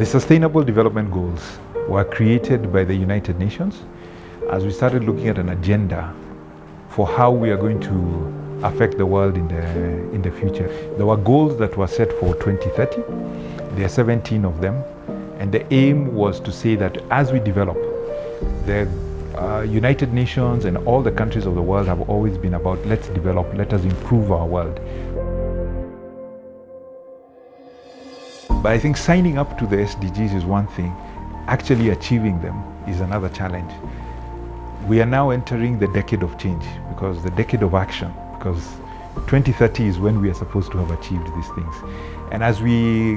The Sustainable Development Goals were created by the United Nations as we started looking at an agenda for how we are going to affect the world in the future. There were goals that were set for 2030. There are 17 of them. And the aim was to say that as we develop, the United Nations and all the countries of the world have always been about let's develop, let us improve our world. But I think signing up to the SDGs is one thing, actually achieving them is another challenge. We are now entering the decade of change, because the decade of action, because 2030 is when we are supposed to have achieved these things. And as we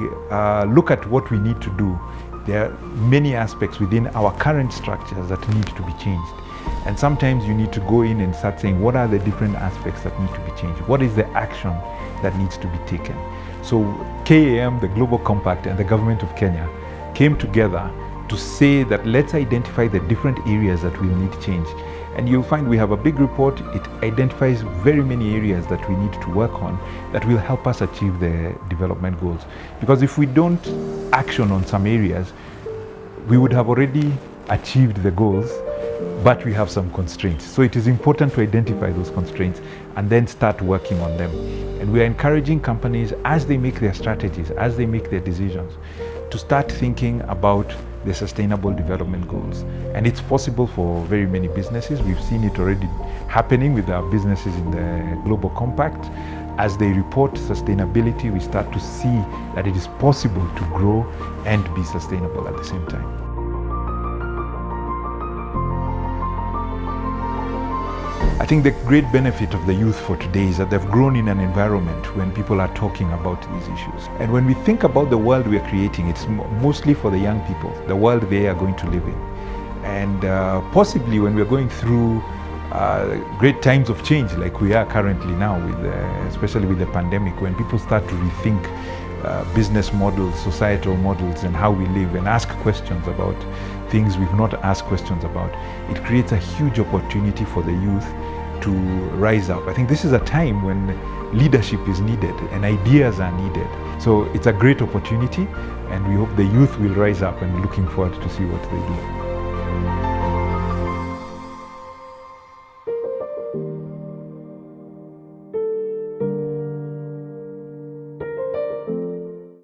look at what we need to do, there are many aspects within our current structures that need to be changed. And sometimes you need to go in and start saying, what are the different aspects that need to be changed? What is the action that needs to be taken? So KAM, the Global Compact, and the government of Kenya came together to say that let's identify the different areas that will need change. And you'll find we have a big report. It identifies very many areas that we need to work on that will help us achieve the development goals. Because if we don't action on some areas, we would have already achieved the goals, but we have some constraints. So it is important to identify those constraints and then start working on them. And we are encouraging companies as they make their strategies, as they make their decisions, to start thinking about the Sustainable Development Goals. And it's possible for very many businesses. We've seen it already happening with our businesses in the Global Compact. As they report sustainability, we start to see that it is possible to grow and be sustainable at the same time. I think the great benefit of the youth for today is that they've grown in an environment when people are talking about these issues. And when we think about the world we are creating, it's mostly for the young people, the world they are going to live in. And possibly when we're going through great times of change like we are currently now, especially with the pandemic, when people start to rethink business models, societal models, and how we live, and ask questions about things we've not asked questions about, it creates a huge opportunity for the youth to rise up. I think this is a time when leadership is needed and ideas are needed. So it's a great opportunity, and we hope the youth will rise up, and looking forward to see what they do.